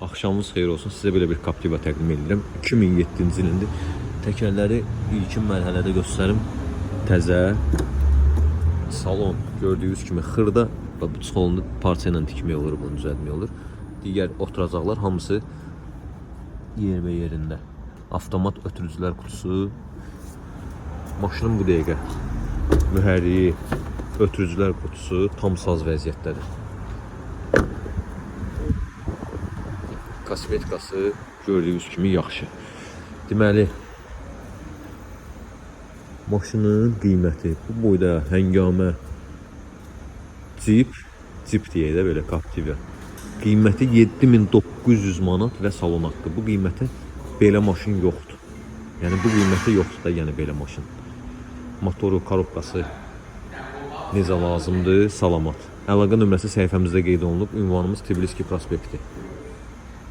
Axşamınız xeyir olsun. Sizə belə bir Captiva təqdim edirəm. 2007-ci ilindir. Təkərləri ilkin mərhələdə göstərim. Təzə. Salon gördüyünüz kimi xırda və bu salonu parça ilə tikmək olur, bunu düzəltmək olur. Digər oturacaqlar hamısı yer və yerində. Avtomat ötürücülər qutusu. Maşının bu dəqiqə mühərriyi, ötürücülər qutusu tam saz vəziyyətdədir. Kosmetikası gördüyünüz kimi yaxşı. Deməli, maşının qiyməti bu boyda həngamə Jeep deyək də belə Captiva. Qiyməti 7900 manat və salon haqqı. Bu qiymətə belə maşın yoxdur. Yəni bu qiymətə yoxdur da, yəni belə maşın. Motoru, korobkası necə lazımdır, salamat. Əlaqə nömrəsi səhifəmizdə qeyd olunub. Ünvanımız Tbilisi prospekti.